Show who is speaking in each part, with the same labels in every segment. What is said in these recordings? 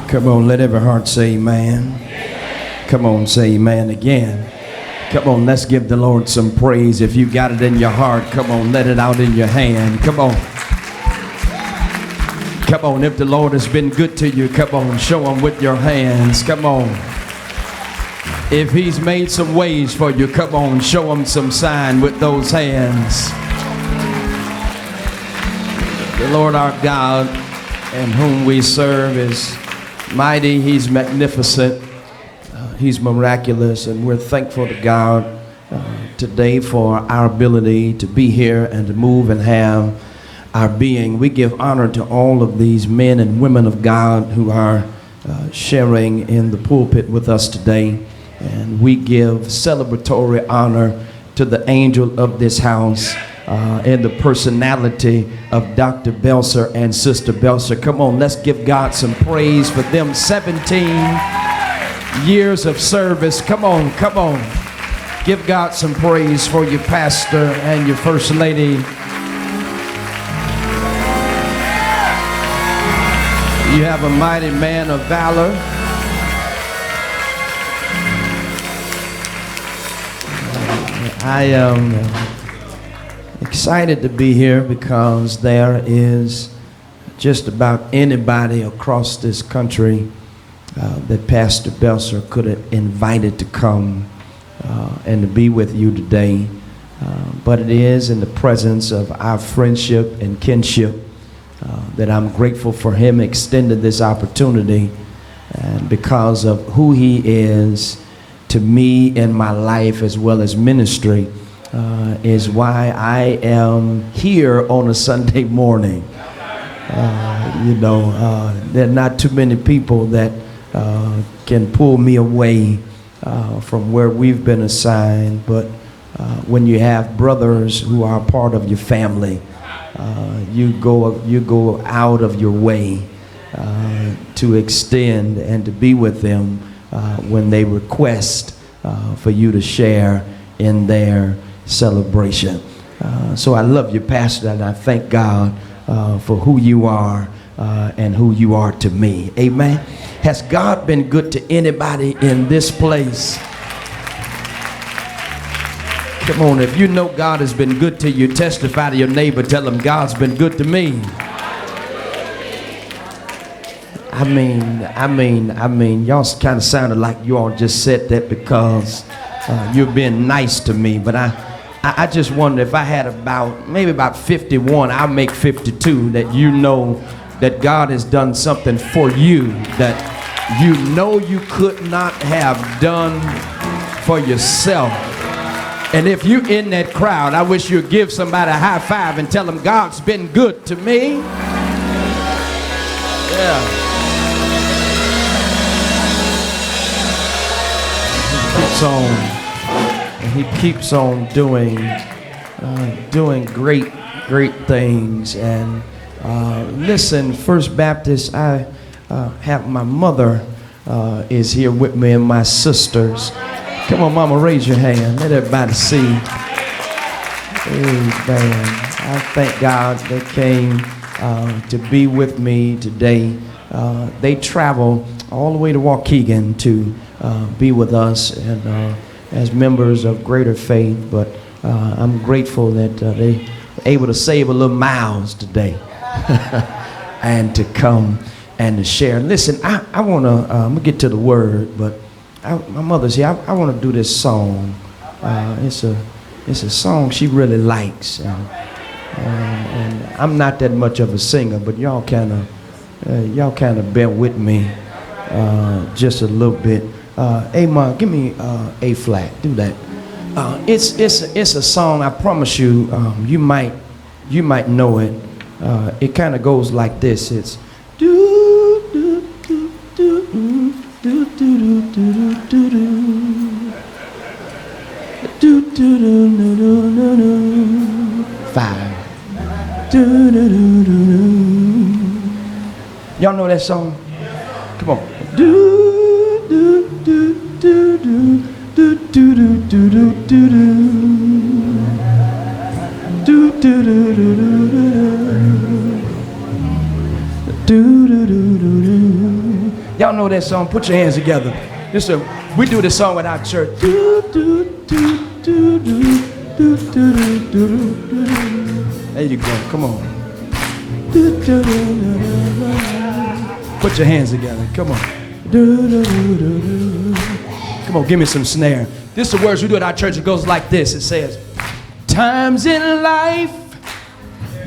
Speaker 1: Come on, let every heart say amen. Come on, say amen again. Come on, let's give the Lord some praise. If you got it in your heart, come on, let it out in your hand. Come on. Come on, if the Lord has been good to you, come on, show him with your hands. Come on. If he's made some ways for you, come on, show him some sign with those hands. The Lord our God, and whom we serve, is mighty. He's magnificent. He's miraculous, and we're thankful to God today for our ability to be here and to move and have our being. We give honor to all of these men and women of God who are sharing in the pulpit with us today, and we give celebratory honor to the angel of this house in the personality of Dr. Belser and Sister Belser. Come on, let's give God some praise for them. 17 years of service. Come on, come on. Give God some praise for your pastor and your first lady. You have a mighty man of valor. I am excited to be here because there is just about anybody across this country that Pastor Belser could have invited to come and to be with you today. But it is in the presence of our friendship and kinship that I'm grateful for him extending this opportunity, and because of who he is to me in my life as well as ministry is why I am here on a Sunday morning. There are not too many people that can pull me away from where we've been assigned, but when you have brothers who are part of your family, you go out of your way to extend and to be with them when they request for you to share in their celebration. So I love you, Pastor, and I thank God for who you are and who you are to me. Amen. Has God been good to anybody in this place? Come on, if you know God has been good to you, testify to your neighbor, tell him God's been good to me. I mean, y'all kind of sounded like you all just said that because you're being nice to me, but I just wonder if I had maybe about 51, I'll make 52, that you know that God has done something for you that you know you could not have done for yourself. And if you're in that crowd, I wish you'd give somebody a high five and tell them God's been good to me. Yeah. He keeps on doing great things. And listen, First Baptist, I have my mother is here with me and my sisters. Come on, Mama, raise your hand. Let everybody see. Amen. I thank God they came to be with me today. They travel all the way to Waukegan to be with us and as members of Greater Faith. But I'm grateful that they were able to save a little miles today and to come and to share. Listen, I want to I'm gonna get to the word, but my mother's here. I want to do this song. It's a song she really likes, and I'm not that much of a singer, but y'all kind of bear with me just a little bit. Hey, Ma, give me A flat. Do that. It's a song. I promise you, you might know it. It kind of goes like this. It's do do do do do do do do do do do do do 5. Y'all know that song? Come on. Do do do do do do do do do do do do do do do do do do. Y'all know that song? Put your hands together. We do this song at our church. There you go. Come on. Put your hands together. Come on. Come on, give me some snare. This is the words we do at our church. It goes like this. It says, times in life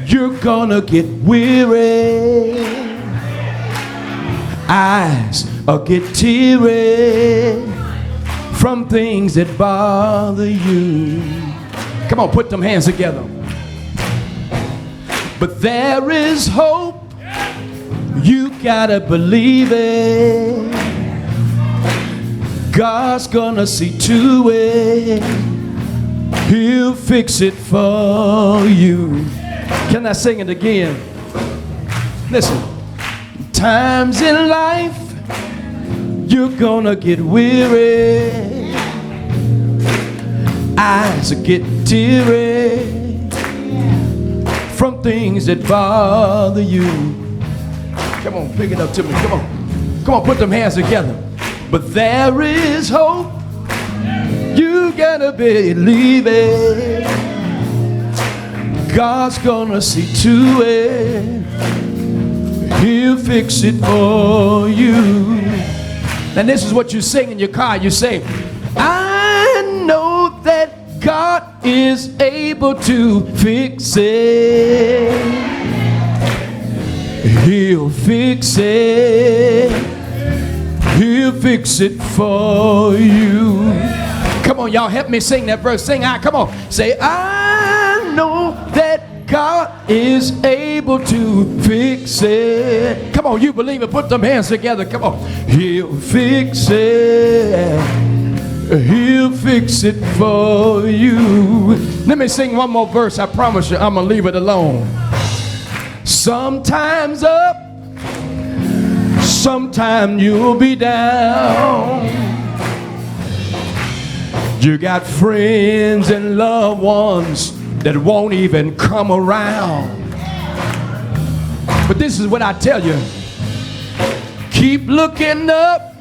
Speaker 1: you're gonna get weary. Eyes will get teary from things that bother you. Come on, put them hands together. But there is hope. You gotta believe it. God's gonna see to it. He'll fix it for you. Can I sing it again? Listen. Times in life you're gonna get weary. Eyes get teary from things that bother you. Come on, pick it up to me. Come on. Come on, put them hands together. But there is hope. You gotta believe it. God's gonna see to it. He'll fix it for you. And this is what you sing in your car. You say, I know that God is able to fix it. He'll fix it. He'll fix it for you. Come on, y'all, help me sing that verse. Sing out. Come on. Say, I know that God is able to fix it. Come on, you believe it. Put them hands together. Come on. He'll fix it. He'll fix it for you. Let me sing one more verse. I promise you, I'm going to leave it alone. Sometimes up, sometime you'll be down. You got friends and loved ones that won't even come around. But this is what I tell you. Keep looking up.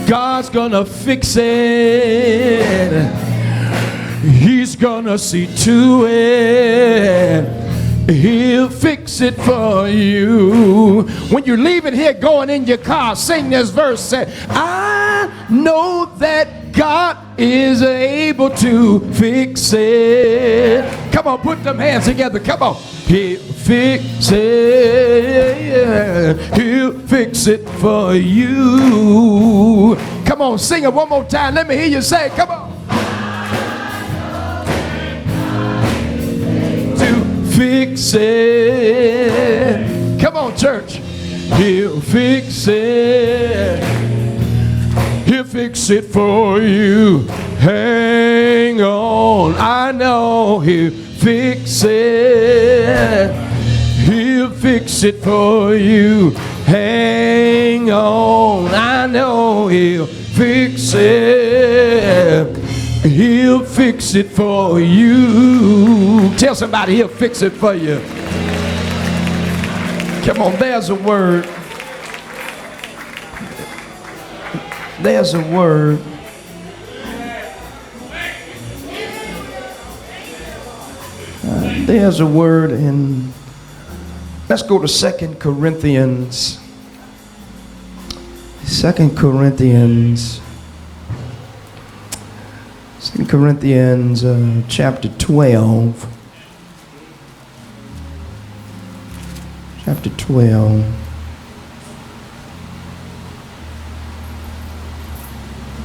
Speaker 1: God's gonna fix it. He's gonna see to it. He'll fix it for you. When you're leaving here going in your car, sing this verse. Say, I know that God is able to fix it. Come on, put them hands together. Come on. He'll fix it. He'll fix it for you. Come on, sing it one more time. Let me hear you say it. Come on. Fix it. Come on, church. He'll fix it. He'll fix it for you. Hang on. I know he'll fix it. He'll fix it for you. Hang on. I know he'll fix it. He'll fix it for you. Tell somebody he'll fix it for you. Come on, there's a word. There's a word. There's a word in, let's go to 2 Corinthians. 2 Corinthians. 2 Corinthians chapter 12. Chapter 12.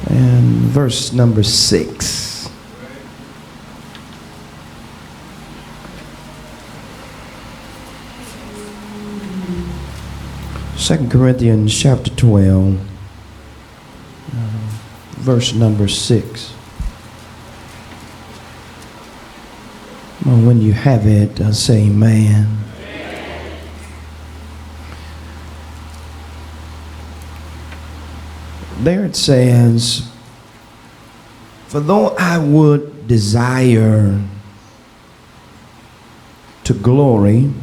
Speaker 1: And verse number 6. Second Corinthians chapter 12, verse number 6. Well, when you have it, say amen. There it says, for though I would desire to glory,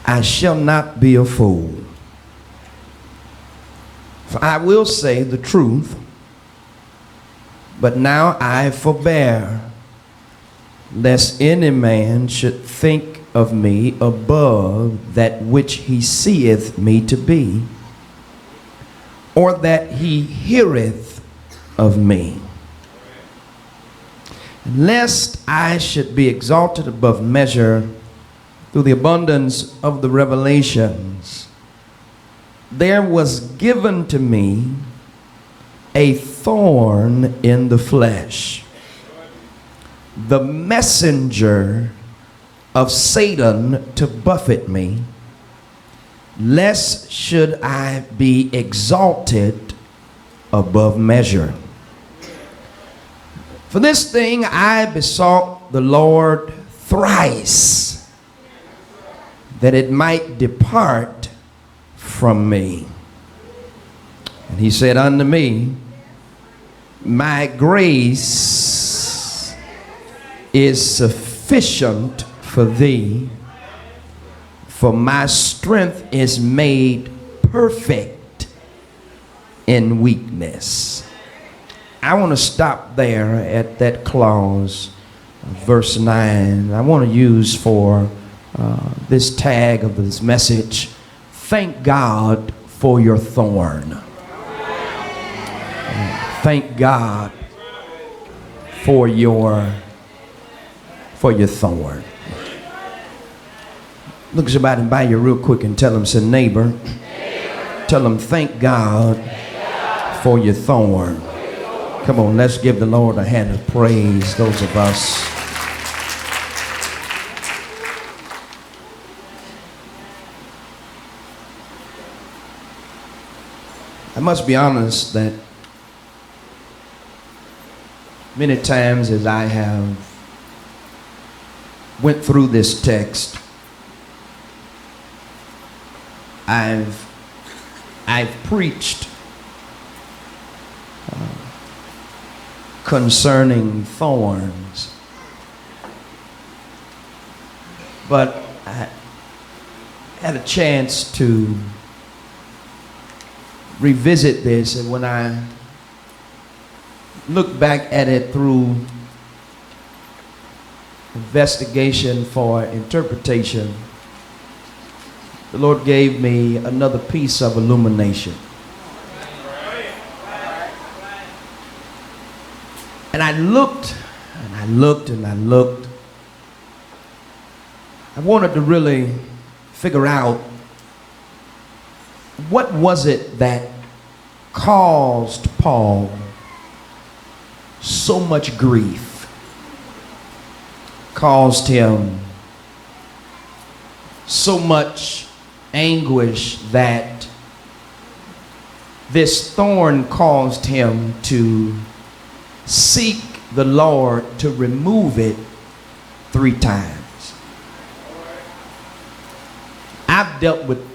Speaker 1: I shall not be a fool, For I will say the truth, but now I forbear, lest any man should think of me above that which he seeth me to be, or that he heareth of me. Lest I should be exalted above measure through the abundance of the revelations, there was given to me a thorn in the flesh, the messenger of Satan to buffet me, lest should I be exalted above measure. For this thing I besought the Lord thrice, that it might depart from me. And he said unto me, my grace is sufficient for thee, for my strength is made perfect in weakness. I want to stop there at that clause, verse 9. I want to use for this tag of this message, thank God for your thorn. Thank God for your thorn. Look at somebody by you real quick and tell them, say, neighbor, tell them, thank God for your thorn. Come on, let's give the Lord a hand of praise, those of us. I must be honest that many times as I have went through this text, I've preached concerning thorns, but I had a chance to revisit this, and when I look back at it through investigation for interpretation, the Lord gave me another piece of illumination. And I looked, and I looked, and I looked. I wanted to really figure out what was it that caused Paul so much grief, caused him so much anguish that this thorn caused him to seek the Lord to remove it 3 times. I've dealt with,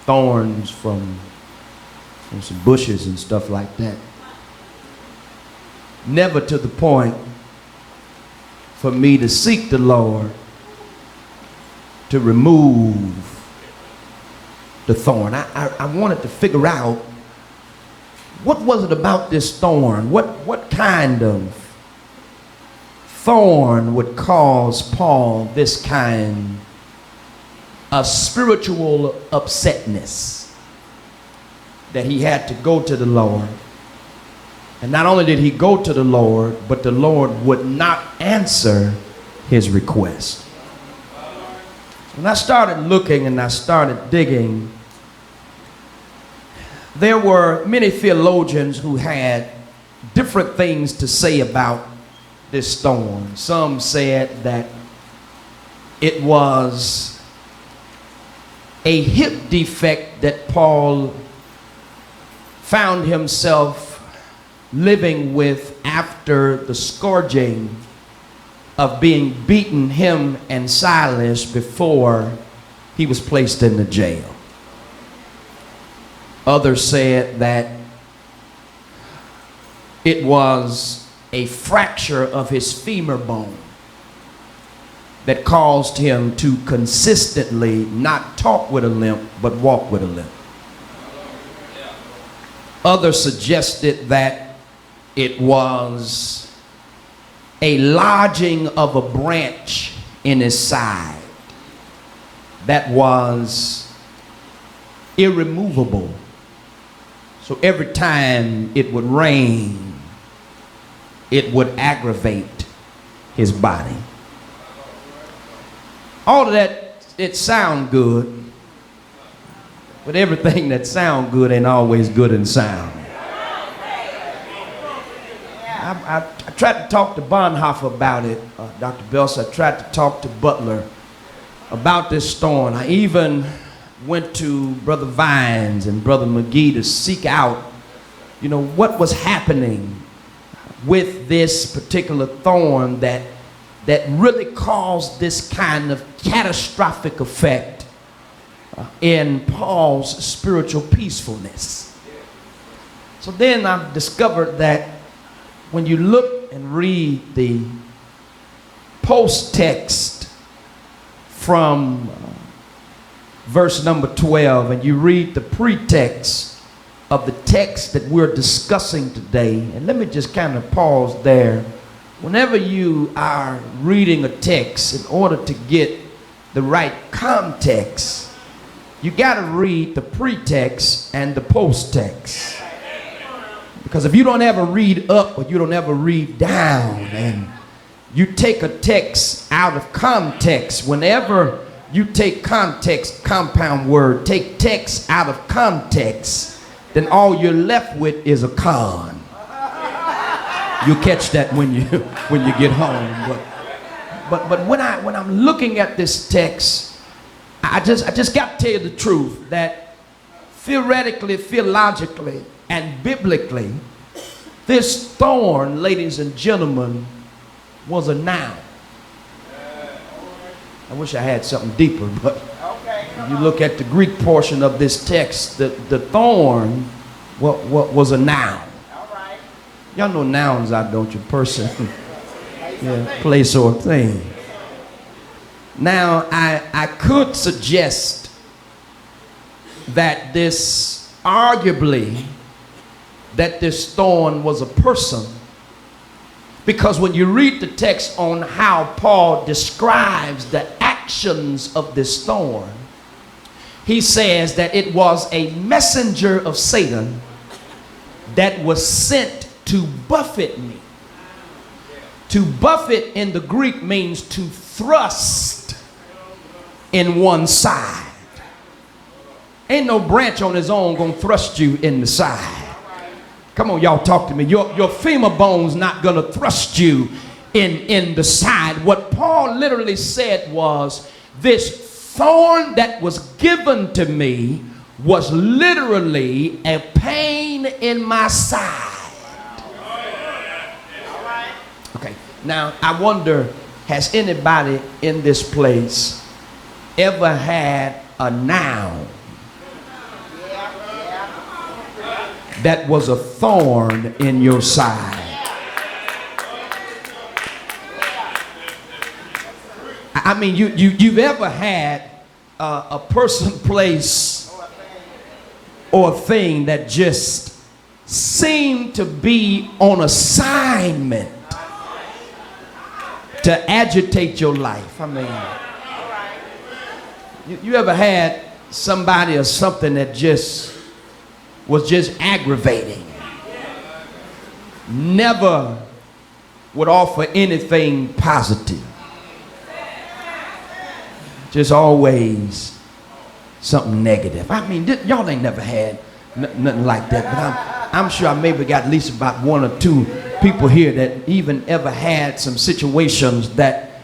Speaker 1: thorns from some bushes and stuff like that. Never to the point for me to seek the Lord to remove the thorn. I wanted to figure out what was it about this thorn? What kind of thorn would cause Paul this kind of spiritual upsetness that he had to go to the Lord? And not only did he go to the Lord, but the Lord would not answer his request. When I started looking and I started digging, there were many theologians who had different things to say about this thorn. Some said that it was a hip defect that Paul found himself living with after the scourging of being beaten, him and Silas, before he was placed in the jail. Others said that it was a fracture of his femur bone that caused him to consistently not talk with a limp, but walk with a limp. Others suggested that it was a lodging of a branch in his side that was irremovable. So every time it would rain, it would aggravate his body. All of that, it sound good, but everything that sound good ain't always good and sound. I tried to talk to Bonhoeffer about it, Dr. Bells. I tried to talk to Butler about this storm. I even went to Brother Vines and Brother McGee to seek out, what was happening with this particular thorn that really caused this kind of catastrophic effect in Paul's spiritual peacefulness. So then I discovered that when you look and read the post-text from verse number 12, and you read the pretext of the text that we're discussing today, and let me just kind of pause there. Whenever you are reading a text, in order to get the right context, you got to read the pretext and the post-text. Because if you don't ever read up or you don't ever read down, and you take a text out of context, whenever you take context, compound word, take text out of context, then all you're left with is a con. You'll catch that when you get home. But when I'm looking at this text, I just got to tell you the truth that theoretically, theologically, and biblically, this thorn, ladies and gentlemen, was a noun. I wish I had something deeper, but if you look at the Greek portion of this text, the thorn was a noun. Y'all know nouns out, don't you? Person, yeah, place, or thing. Now, I could suggest that this thorn was a person, because when you read the text on how Paul describes the actions of this thorn, he says that it was a messenger of Satan that was sent to buffet me. To buffet in the Greek means to thrust in one side. Ain't no branch on his own gonna thrust you in the side. Come on, y'all, talk to me. Your femur bone's not gonna thrust you in the side. What Paul literally said was, this thorn that was given to me was literally a pain in my side. Okay, now I wonder, has anybody in this place ever had a noun that was a thorn in your side? I mean, you've ever had a person, place, or thing that just seemed to be on assignment to agitate your life? I mean, you ever had somebody or something that was just aggravating, never would offer anything positive, just always something negative? I mean, y'all ain't never had nothing like that, but I'm sure I maybe got at least about one or two people here that even ever had some situations that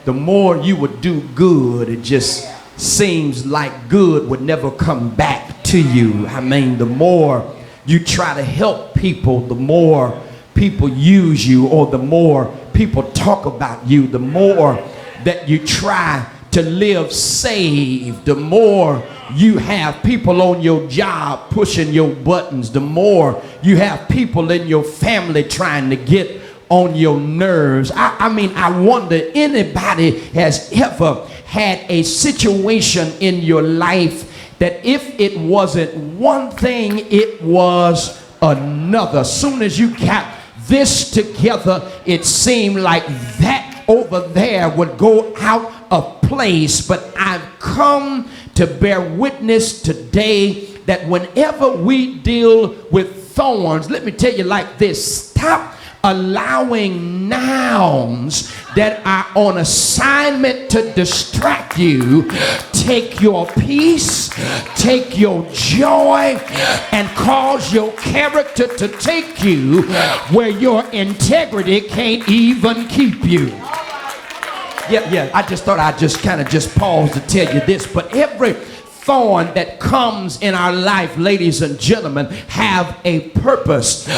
Speaker 1: the more you would do good, it just seems like good would never come back to you. I mean, the more you try to help people, the more people use you, or the more people talk about you, the more that you try to live saved, the more you have people on your job pushing your buttons, the more you have people in your family trying to get on your nerves. I mean, I wonder, anybody has ever had a situation in your life that if it wasn't one thing, it was another. Soon as you got this together, it seemed like that over there would go out of place. But I've come to bear witness today that whenever we deal with thorns, let me tell you like this: stop allowing nouns that are on assignment to distract you take your peace, take your joy, and cause your character to take you where your integrity can't even keep you. Yeah, I just thought I'd just kind of just pause to tell you this. But every thorn that comes in our life, ladies and gentlemen, have a purpose.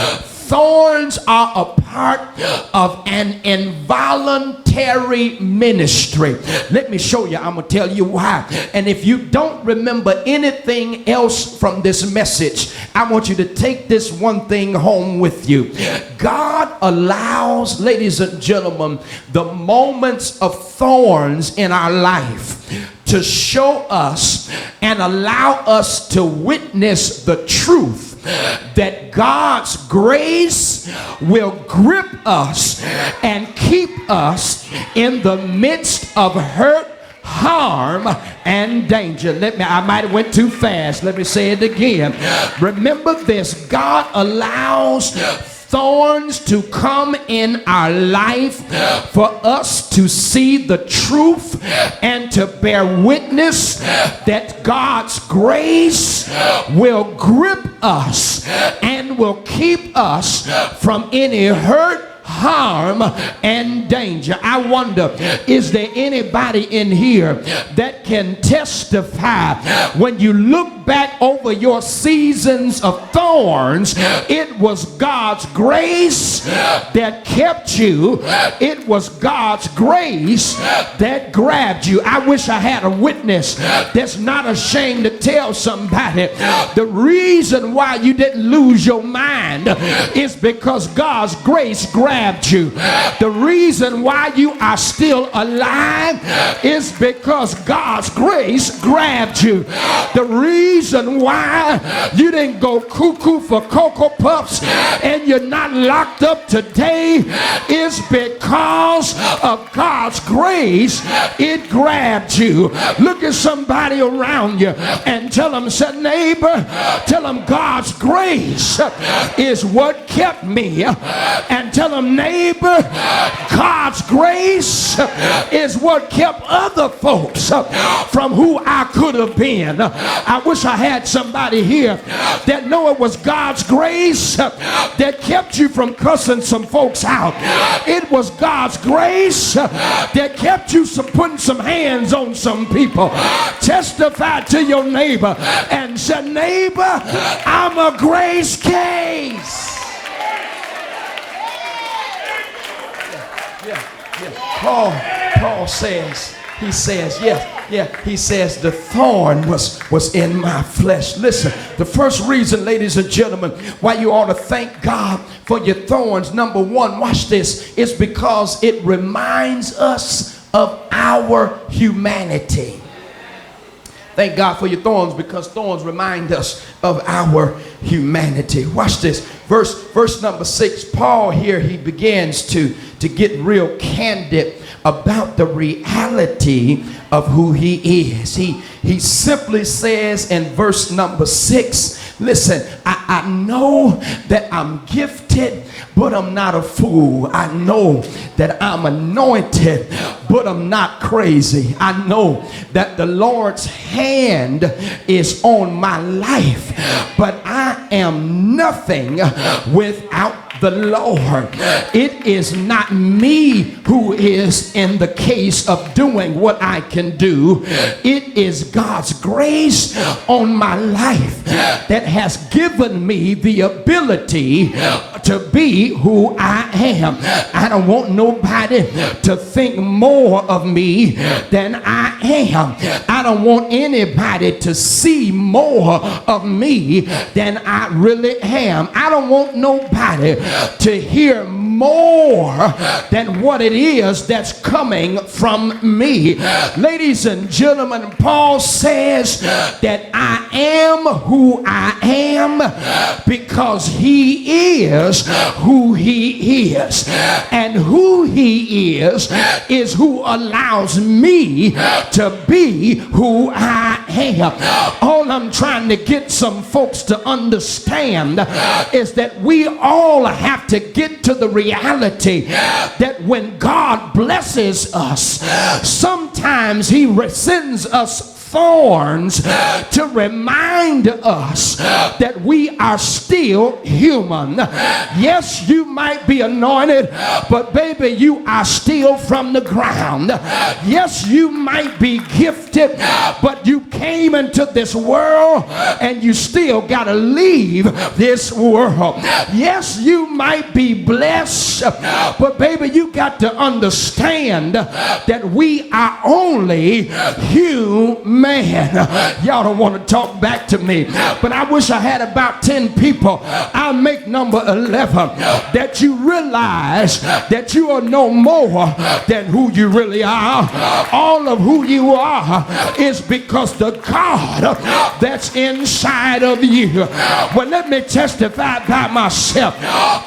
Speaker 1: Thorns are a part of an involuntary ministry. Let me show you. I'm going to tell you why. And if you don't remember anything else from this message, I want you to take this one thing home with you. God allows, ladies and gentlemen, the moments of thorns in our life to show us and allow us to witness the truth that God's grace will grip us and keep us in the midst of hurt, harm, and danger. I might have went too fast. Let me say it again. Remember this: God allows thorns to come in our life for us to see the truth and to bear witness that God's grace will grip us and will keep us from any hurt, harm, and danger. I wonder, is there anybody in here that can testify when you look back over your seasons of thorns, it was God's grace that kept you. It was God's grace that grabbed you. I wish I had a witness that's not ashamed to tell somebody the reason why you didn't lose your mind is because God's grace grabbed you. The reason why you are still alive is because God's grace grabbed you. The reason why you didn't go cuckoo for Cocoa Puffs and you're not locked up today is because of God's grace. It grabbed you. Look at somebody around you and tell them, say, neighbor, tell them God's grace is what kept me. And tell them, neighbor, God's grace is what kept other folks from who I could have been. I wish I had somebody here that know it was God's grace that kept you from cussing some folks out. It was God's grace that kept you from putting some hands on some people. Testify to your neighbor and say, neighbor, I'm a grace case. Paul says, he says the thorn was in my flesh. Listen, the first reason, ladies and gentlemen, why you ought to thank God for your thorns, number one, watch this, is because it reminds us of our humanity. Thank God for your thorns, because thorns remind us of our humanity. Watch this. Verse number 6, Paul here, he begins to get real candid about the reality of who he is. He simply says in verse number 6, listen, I know that I'm gifted, but I'm not a fool. I know that I'm anointed, but I'm not crazy. I know that the Lord's hand is on my life, but I am nothing without the Lord. It is not me who is in the case of doing what I can do. It is God's grace on my life that has given me the ability to be who I am. I don't want nobody to think more of me than I am. I don't want anybody to see more of me than I really am. I don't want nobody to hear more more than what it is that's coming from me. Ladies and gentlemen, Paul says that I am who I am because he is who he is. And who he is who allows me to be who I am. All I'm trying to get some folks to understand is that we all have to get to the reality that when God blesses us, sometimes he sends us thorns to remind us that we are still human. Yes, you might be anointed, but baby, you are still from the ground. Yes, you might be gifted, but you came into this world and you still got to leave this world. Yes, you might be blessed, but baby, you got to understand that we are only human. Y'all don't want to talk back to me, but I wish I had about 10 people. I'll make number 11, that you realize that you are no more than who you really are. All of who you are is because the God that's inside of you. Well, let me testify by myself.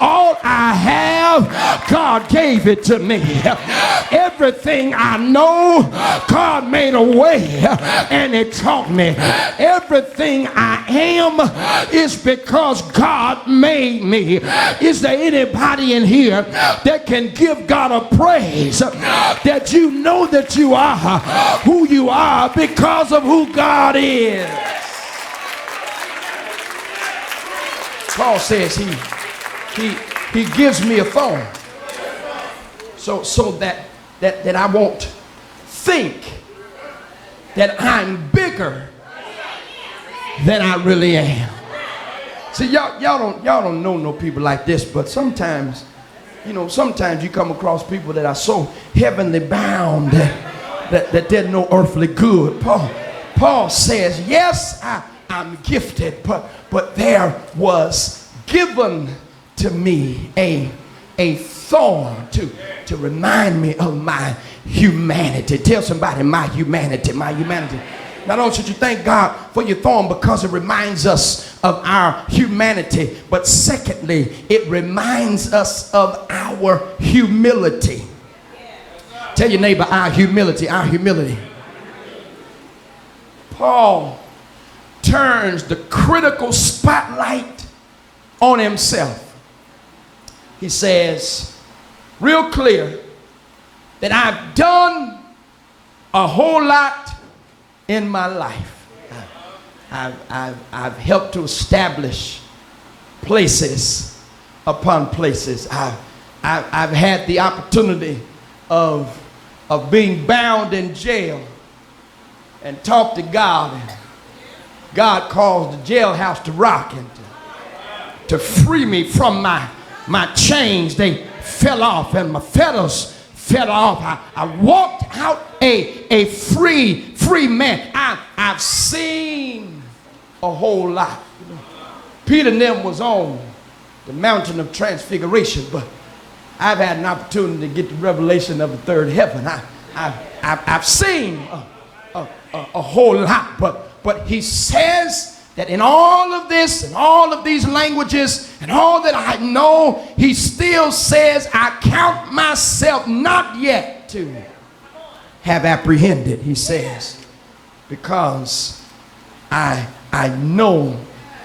Speaker 1: All I have, God gave it to me. Everything I know, God made a way and it taught me. Everything I am is because God made me. Is there anybody in here that can give God a praise that you know that you are who you are because of who God is? Paul says he gives me a thorn so that I won't think that I'm bigger than I really am. See, y'all don't know no people like this, but sometimes you come across people that are so heavenly bound that they're no earthly good. Paul says, yes, I'm gifted, but there was given to me a thorn to remind me of my humanity. Tell somebody, my humanity. Not only should you thank God for your thorn because it reminds us of our humanity, but secondly, it reminds us of our humility. Tell your neighbor, our humility, our humility. Paul turns the critical spotlight on himself. He says, real clear, that I've done a whole lot in my life. I've helped to establish places upon places. I've had the opportunity of being bound in jail and talk to God. And God caused the jailhouse to rock and to free me from my chains. They fell off and my fetters fell off. I walked out a free man. I've seen a whole lot. Peter and them was on the mountain of transfiguration, but I've had an opportunity to get the revelation of the third heaven. I've seen a whole lot, but he says that in all of this and all of these languages and all that I know, he still says, I count myself not yet to have apprehended, he says, because I know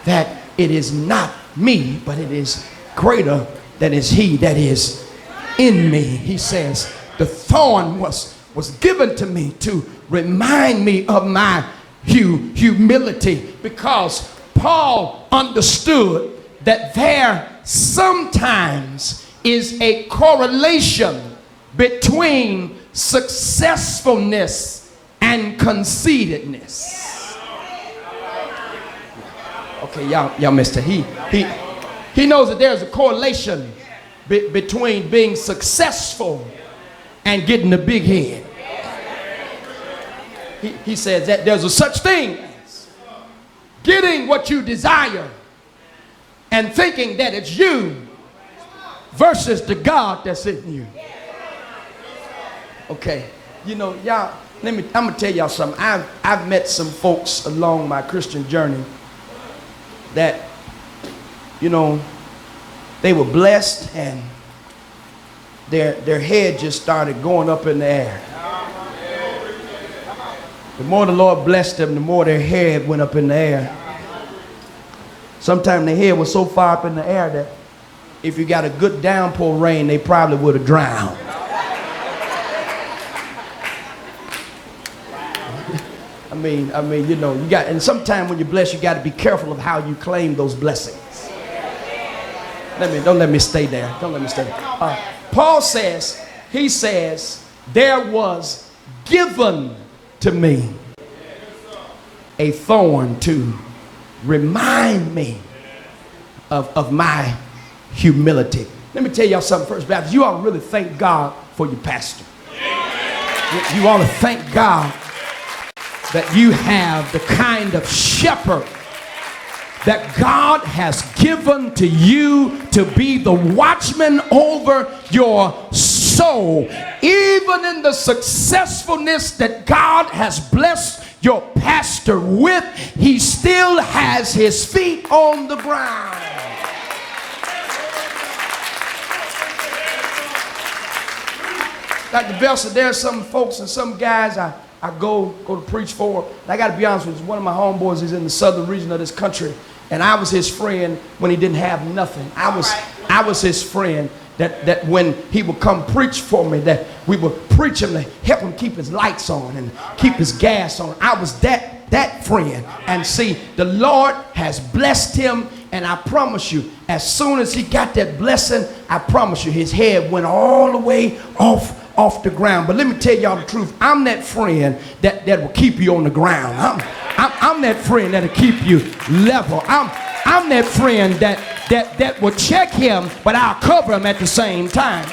Speaker 1: that it is not me, but it is greater than is he that is in me. He says, the thorn was given to me to remind me of my humility, because Paul understood that there sometimes is a correlation between successfulness and conceitedness. Okay, y'all missed it. He knows that there's a correlation between being successful and getting a big head. He says that there's a such thing as getting what you desire and thinking that it's you versus the God that's in you. Okay, you know, y'all, I'm gonna tell y'all something. I've met some folks along my Christian journey that, you know, they were blessed and their head just started going up in the air. The more the Lord blessed them, the more their head went up in the air. Sometimes their head was so far up in the air that if you got a good downpour rain, they probably would have drowned. I mean, you know, you got, and sometimes when you're blessed, you got to be careful of how you claim those blessings. Don't let me stay there. Don't let me stay there. Paul says, he says, there was given to me a thorn to remind me of my humility. Let me tell y'all something, First Baptist. You ought to really thank God for your pastor. You ought to thank God that you have the kind of shepherd that God has given to you to be the watchman over your soul. Even in the successfulness that God has blessed your pastor with, he still has his feet on the ground. Dr. Bell said there are some folks and some guys I go to preach for. And I got to be honest with you, one of my homeboys is in the southern region of this country, and I was his friend when he didn't have nothing. I was his friend that when he would come preach for me, that we would preach him to help him keep his lights on and keep his gas on. I was that friend. And see, the Lord has blessed him, and I promise you, as soon as he got that blessing, I promise you, his head went all the way off the ground. But let me tell y'all the truth. I'm that friend that will keep you on the ground. I'm that friend that'll keep you level. I'm that friend that will check him, but I'll cover him at the same time.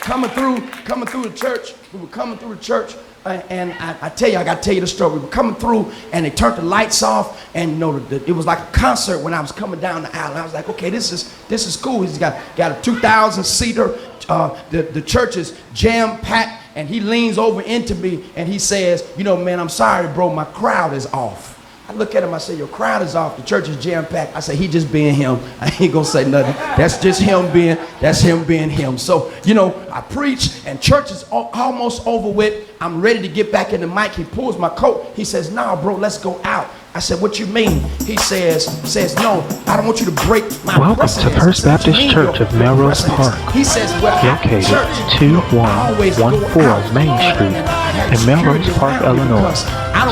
Speaker 1: Coming through the church, we were coming through the church, and I tell you, I got to tell you the story. We were coming through, and they turned the lights off, and you know, it was like a concert when I was coming down the aisle. I was like, okay, this is cool. He's got a 2,000 seater. The church is jam-packed, and he leans over into me and he says, you know, man, I'm sorry, bro, my crowd is off. I look at him, I say, your crowd is off, the church is jam-packed. I say, he just being him. I ain't gonna say nothing. That's just him being him. So, you know, I preach and church is almost over with. I'm ready to get back in the mic. He pulls my coat. He says, nah, bro, let's go out. I said, what you mean? He says, no, I don't want you to break my
Speaker 2: Welcome to First Baptist Church of Melrose Park,
Speaker 1: he says, well,
Speaker 2: located 2114 Main Street in Melrose Park, Illinois,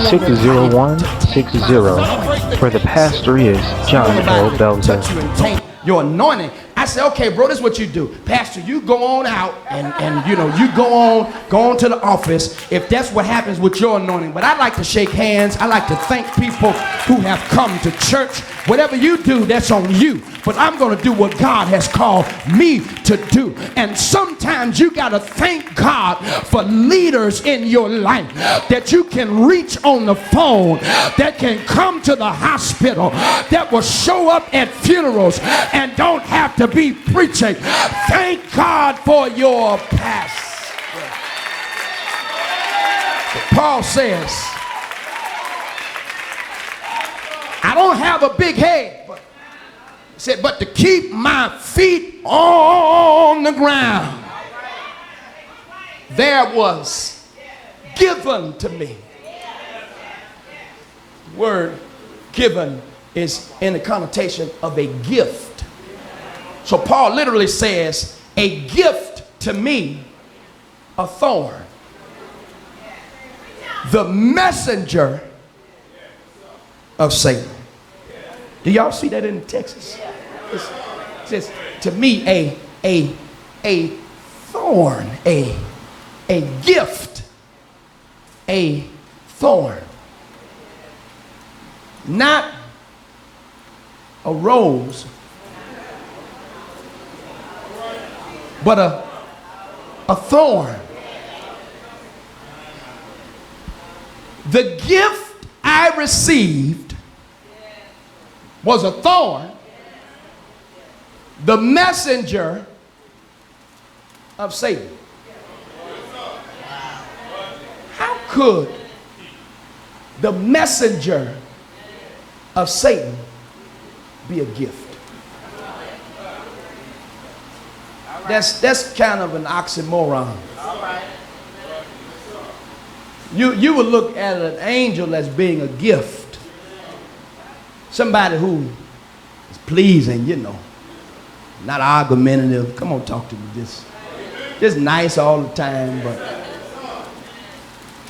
Speaker 2: 60160, where the pastor is John L. Belzer.
Speaker 1: Your anointing. I said, okay, bro, this is what you do. Pastor, you go on out and you know, you go on to the office if that's what happens with your anointing. But I like to shake hands. I like to thank people who have come to church. Whatever you do, that's on you. But I'm going to do what God has called me to do. And sometimes you got to thank God for leaders in your life that you can reach on the phone, that can come to the hospital, that will show up at funerals and don't have to be preaching. Thank God for your pastor. Paul says, I don't have a big head, but he said, but to keep my feet on the ground, there was given to me. The word given is in the connotation of a gift. So Paul literally says, a gift to me, a thorn. The messenger of Satan. Do y'all see that in Texas? It says to me a thorn, a gift, a thorn. Not a rose, but a thorn. The gift I received was a thorn. The messenger of Satan. How could the messenger of Satan be a gift? That's kind of an oxymoron. You would look at an angel as being a gift. Somebody who is pleasing, you know, not argumentative. Come on, talk to me. Just nice all the time,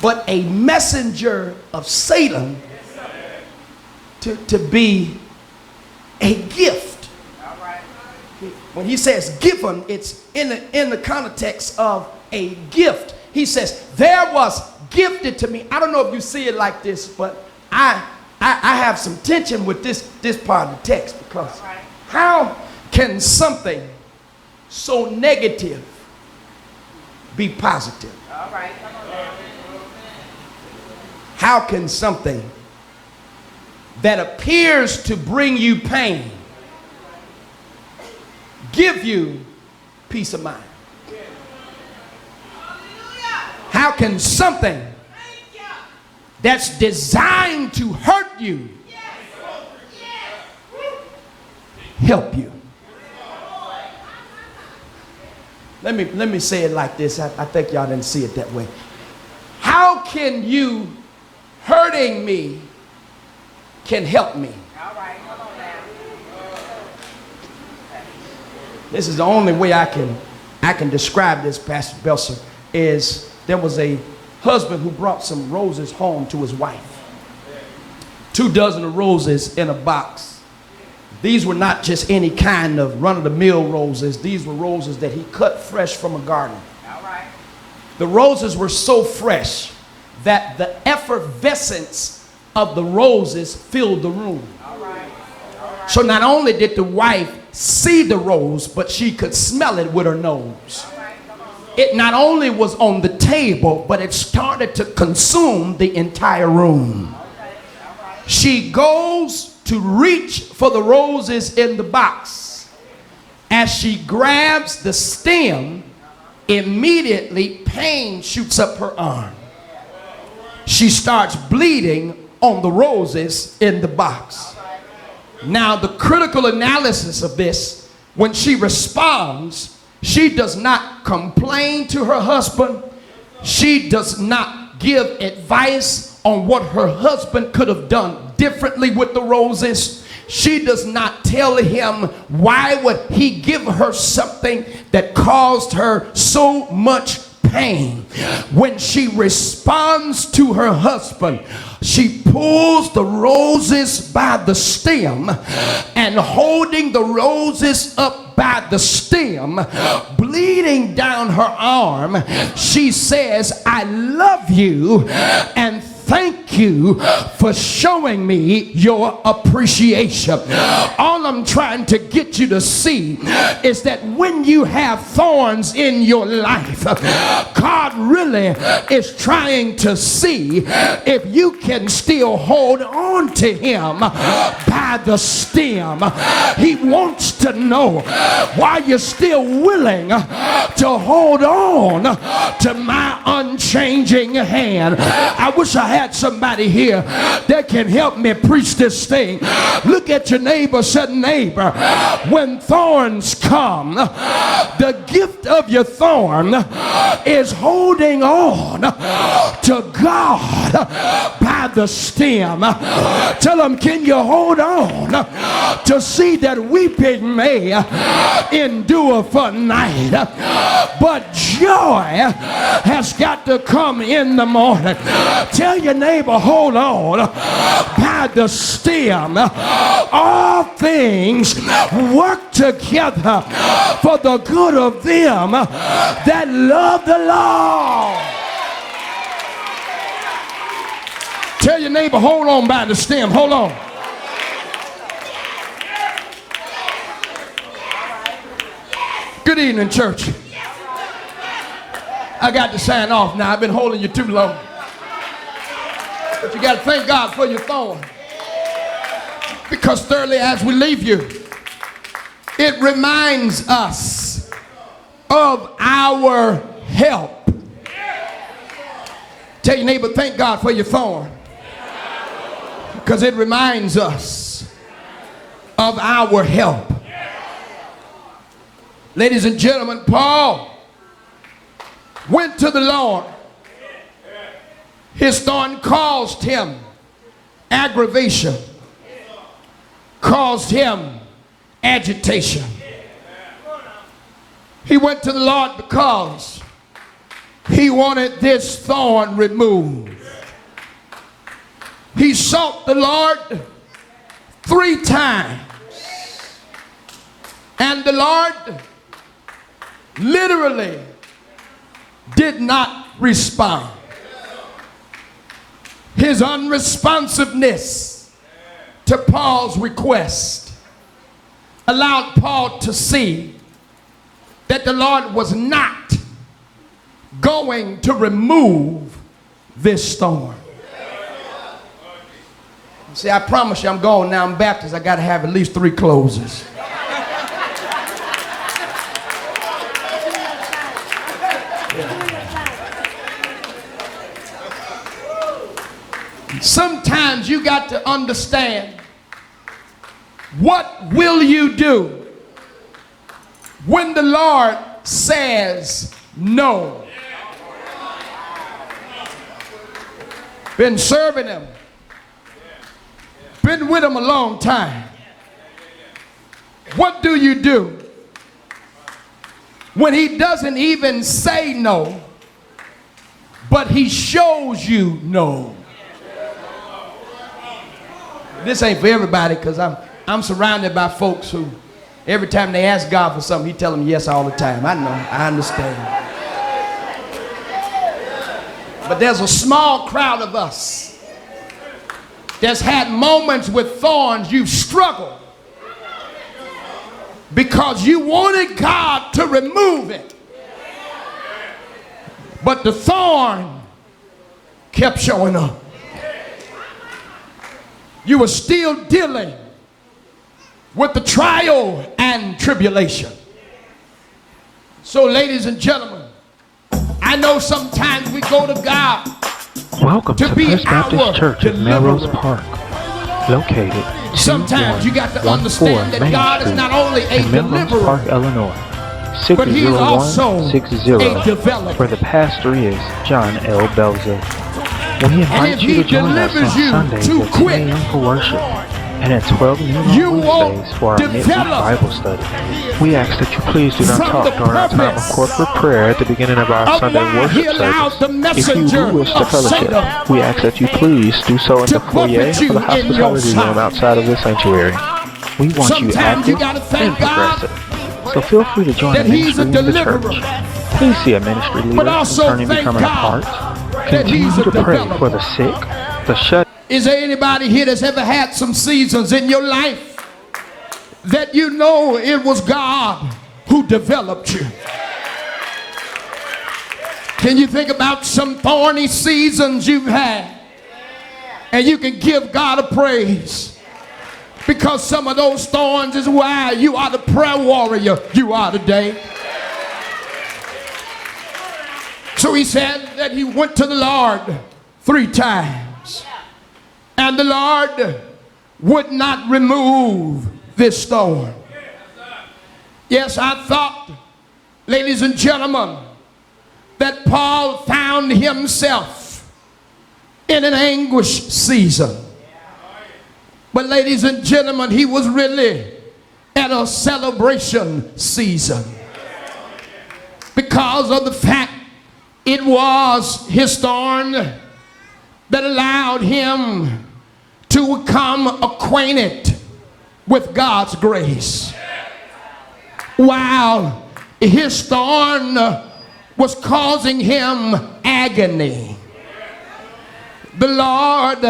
Speaker 1: but a messenger of Satan to be a gift. When he says given, it's in the context of a gift. He says, there was gifted to me. I don't know if you see it like this, but I have some tension with this part of the text, because how can something so negative be positive? How can something that appears to bring you pain give you peace of mind? How can something that's designed to hurt you help you? Let me say it like this. I think y'all didn't see it that way. How can you hurting me can help me? This is the only way I can describe this, Pastor Belser, is there was a husband who brought some roses home to his wife. 2 dozen of roses in a box. These were not just any kind of run-of-the-mill roses. These were roses that he cut fresh from a garden. The roses were so fresh that the effervescence of the roses filled the room. So not only did the wife see the rose, but she could smell it with her nose. It not only was on the table, but it started to consume the entire room. She goes to reach for the roses in the box. As she grabs the stem, immediately pain shoots up her arm. She starts bleeding on the roses in the box. Now, the critical analysis of this, when she responds, she does not complain to her husband. She does not give advice on what her husband could have done differently with the roses. She does not tell him why would he give her something that caused her so much pain. When she responds to her husband, she pulls the roses by the stem, and holding the roses up by the stem, bleeding down her arm, she says, I love you and thank you for showing me your appreciation. All I'm trying to get you to see is that when you have thorns in your life, God really is trying to see if you can still hold on to him by the stem. He wants to know why you're still willing to hold on to my unchanging hand. I wish I had somebody here that can help me preach this thing. Look at your neighbor, said, neighbor, when thorns come, the gift of your thorn is holding on to God by the stem. Tell them, can you hold on to see that weeping may endure for night, but joy has got to come in the morning. Tell your neighbor, hold on by the stem. All things work together for the good of them that love the Lord. Tell your neighbor, hold on by the stem. Hold on. Good evening, church. I got to sign off now. I've been holding you too long. But you got to thank God for your thorn. Because thirdly, as we leave you, it reminds us of our help. Tell your neighbor, thank God for your thorn, because it reminds us of our help. Ladies and gentlemen, Paul went to the Lord. His thorn caused him aggravation, caused him agitation. He went to the Lord because he wanted this thorn removed. He sought the Lord 3 times, and the Lord literally did not respond. His unresponsiveness to Paul's request allowed Paul to see that the Lord was not going to remove this thorn. See, I promise you, I'm going now. I'm Baptist. I got to have at least 3 closes. Sometimes you got to understand, what will you do when the Lord says no? Been serving him, been with him a long time. What do you do when he doesn't even say no, but he shows you no? This ain't for everybody, because I'm surrounded by folks who every time they ask God for something, he tell them yes all the time. I know, I understand. But there's a small crowd of us that's had moments with thorns. You've struggled because you wanted God to remove it, but the thorn kept showing up. You were still dealing with the trial and tribulation. So, ladies and gentlemen, I know sometimes we go to God
Speaker 2: Welcome to First Baptist Church of Melrose Park, located
Speaker 1: sometimes you got to understand that God is not only a deliverer,
Speaker 2: Park, Illinois,
Speaker 1: but he's also
Speaker 2: 60160,
Speaker 1: a developer.
Speaker 2: where the pastor is John L. Belzer. We invite you to join us on Sundays at 10 a.m. for worship and at 12 noon on Wednesdays for our midweek Bible study. We ask that you please do not talk during our time of corporate prayer at the beginning of our Sunday worship service. If you do wish to fellowship, we ask that you please do so in the foyer or the hospitality room outside of the sanctuary. We want you active and progressive, so feel free to join the ministry in the church. Please see a ministry leader concerning becoming a part. Continue to pray for the sick, the shut.
Speaker 1: Is there anybody here that's ever had some seasons in your life that you know it was God who developed you? Can you think about some thorny seasons you've had, and you can give God a praise, because some of those thorns is why you are the prayer warrior you are today. So he said that he went to the Lord 3 times, and the Lord would not remove this thorn. Yes, I thought, ladies and gentlemen, that Paul found himself in an anguish season. But ladies and gentlemen, he was really at a celebration season, because of the fact it was his thorn that allowed him to become acquainted with God's grace. While his thorn was causing him agony, the Lord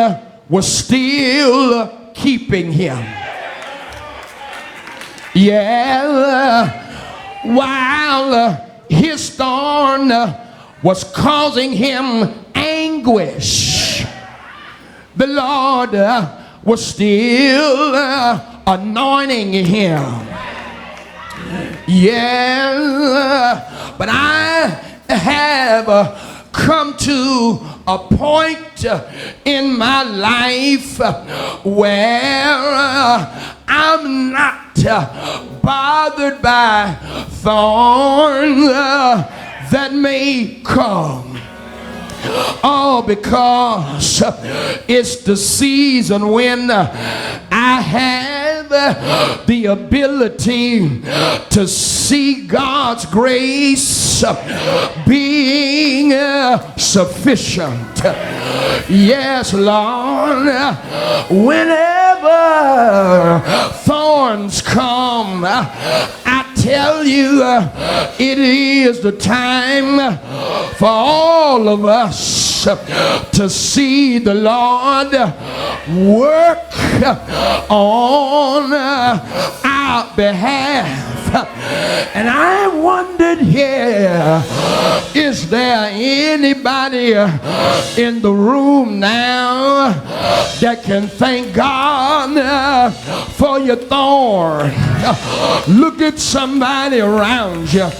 Speaker 1: was still keeping him. Yeah, while his thorn was causing him anguish, the Lord was still anointing him. Yeah, but I have come to a point in my life where I'm not bothered by thorns that may come. Oh, because it's the season when I have the ability to see God's grace being sufficient. Yes, Lord, whenever thorns come, I tell you, it is the time for all of us to see the Lord work on our behalf. And I wondered here, is there anybody in the room now that can thank God for your thorn? Look at somebody around you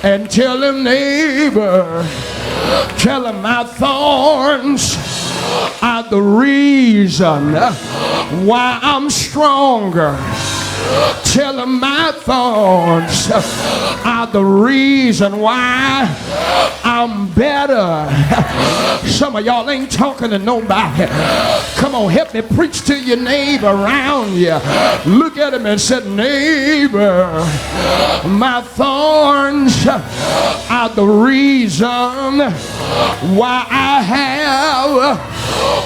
Speaker 1: and tell them, neighbor, tell them my thorns are the reason why I'm stronger. Tell them my thorns are the reason why I'm better. Some of y'all ain't talking to nobody. Come on, help me preach to your neighbor around you. Look at him and say, neighbor, my thorns are the reason why I have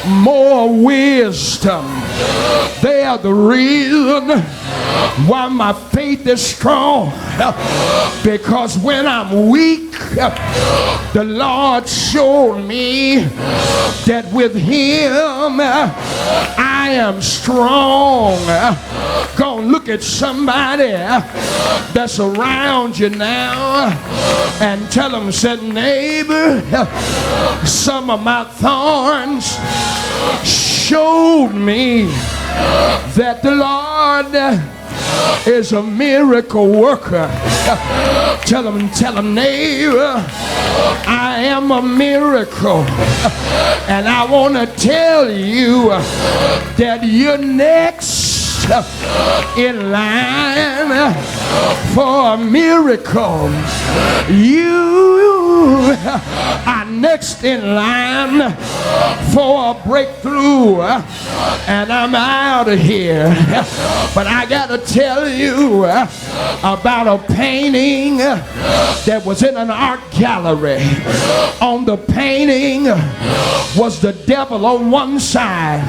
Speaker 1: more wisdom. They are the reason why my faith is strong. Because when I'm weak, the Lord showed me that with Him I am strong. Go and look at somebody that's around you now and tell them, say, neighbor, some of my thorns showed me that the Lord is a miracle worker. Tell them, neighbor, I am a miracle. And I want to tell you that you're next in line for a miracle. You are next in line for a breakthrough. And I'm out of here. But I got to tell you about a painting that was in an art gallery. On the painting was the devil on one side,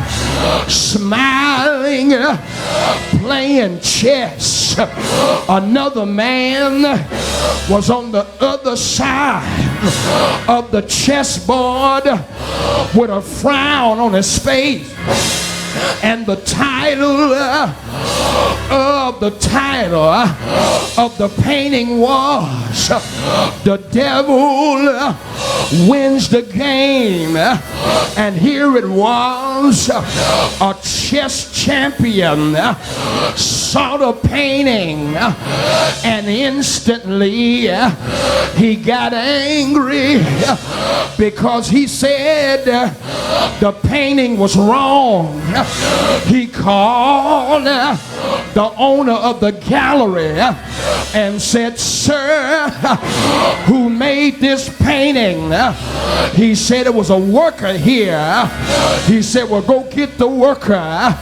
Speaker 1: smiling, playing chess. Another man was on the other side of the chessboard with a frown on his face. And the title of the painting was The Devil Wins the Game. And here it was, a chess champion saw the painting and instantly he got angry because he said the painting was wrong. He called the owner of the gallery and said, sir, who made this painting? He said it was a worker here. He said, well, go get the worker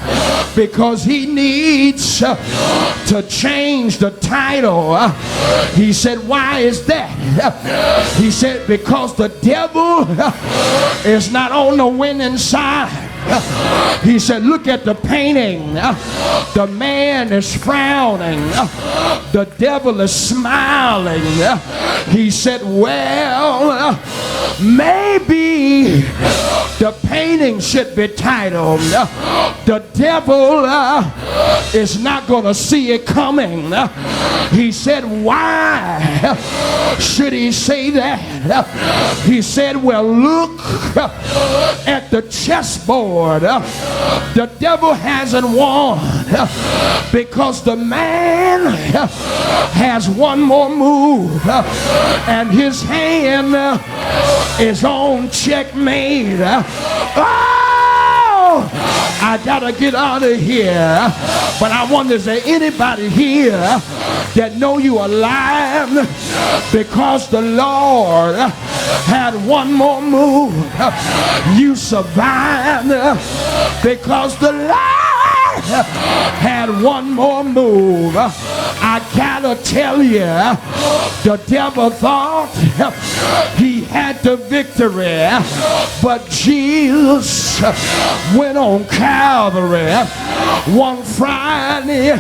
Speaker 1: because he needs to change the title. He said, why is that? He said, because the devil is not on the winning side. He said, look at the painting. The man is frowning. The devil is smiling. He said, well, maybe The painting should be titled, "The Devil is Not Gonna See It Coming." He said, why should he say that? He said, well, look at the chessboard. The devil hasn't won because the man has one more move, and his hand is on checkmate. Oh, I gotta get out of here. But I wonder, is there anybody here that know you alive because the Lord had one more move? You survived because the Lord had one more move. I gotta tell you, the devil thought he had the victory, but Jesus went on Calvary. One Friday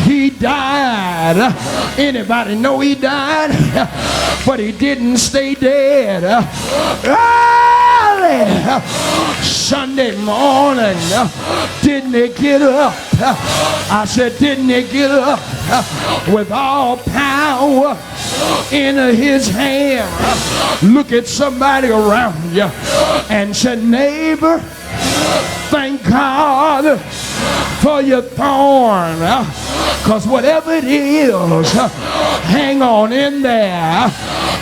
Speaker 1: he died. Anybody know he died? But he didn't stay dead. Early Sunday morning, didn't he get up? I said, didn't he get up with all power in his hand? Look at somebody around you and say, neighbor, thank God for your thorn, because whatever it is, hang on in there.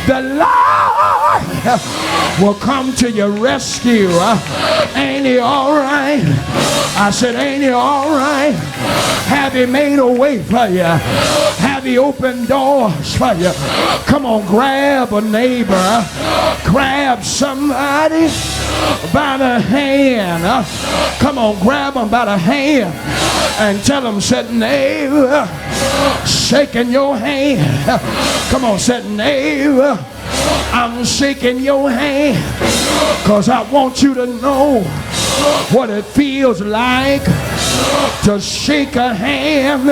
Speaker 1: The Lord will come to your rescue. Ain't he all right? I said, ain't he all right? Have he made a way for you? Have he opened doors for you? Come on, grab a neighbor. Grab somebody by the hand. Come on, grab them by the hand and tell them, said, neighbor, shaking your hand. Come on, said, neighbor, I'm shaking your hand because I want you to know what it feels like to shake a hand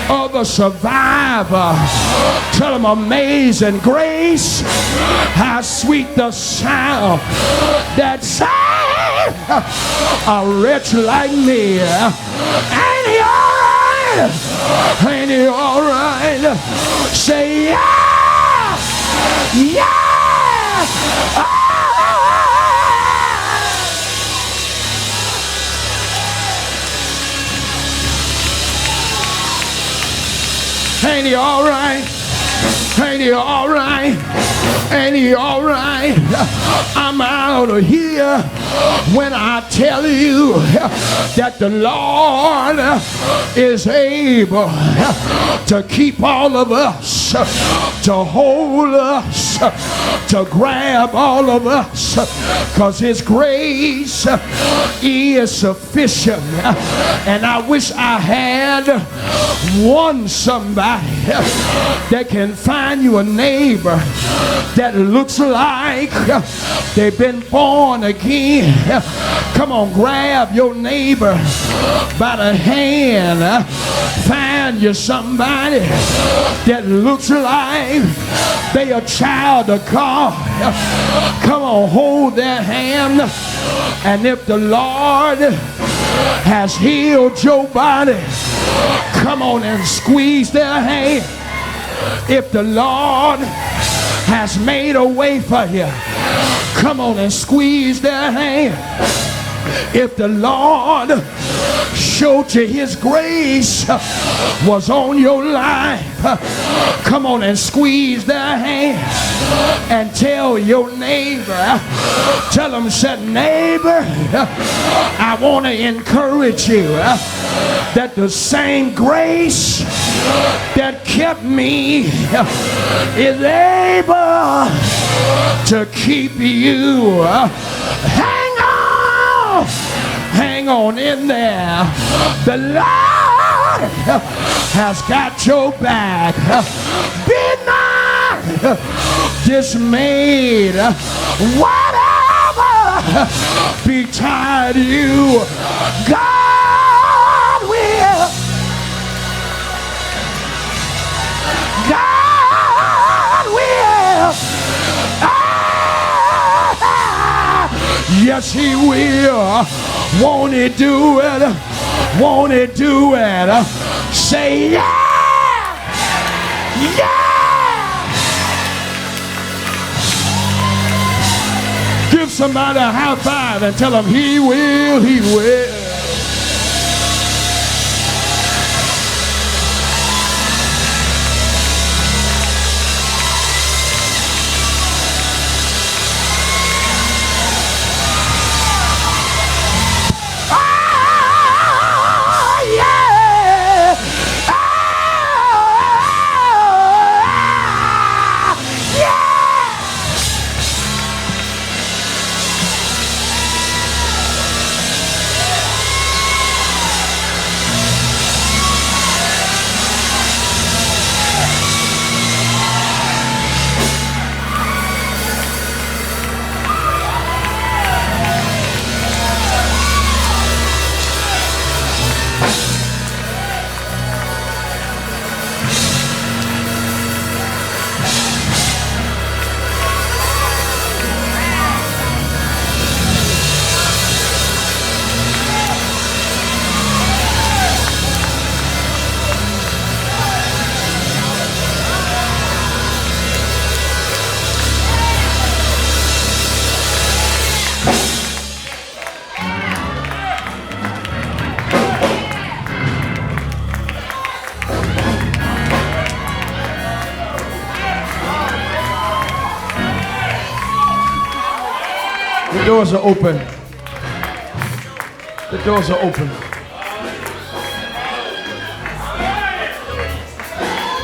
Speaker 1: of a survivor. Tell them, amazing grace, how sweet the sound that saved a wretch like me. Ain't he all right? Ain't he all right? Say yeah, yeah. Ain't he all right? Ain't he all right? Ain't he all right? I'm out of here when I tell you that the Lord is able to keep all of us, to hold us, to grab all of us, because his grace is sufficient. And I wish I had one somebody that can find you a neighbor that looks like they've been born again. Come on, grab your neighbor by the hand. Find you somebody that looks like they a child of God. Come on, hold their hand. And if the Lord has healed your body, come on and squeeze their hand. If the Lord has made a way for you, come on and squeeze their hand. If the Lord showed you his grace was on your life, come on and squeeze their hand and tell your neighbor, tell them, said, neighbor, I want to encourage you that the same grace that kept me is able to keep you. Hang on in there. The Lord has got your back. Be not dismayed. Whatever betide you, God will. God will. Yes, he will. Won't he do it? Won't he do it? Say yeah! Yeah! Give somebody a high five and tell them he will, he will. The doors are open. The doors are open.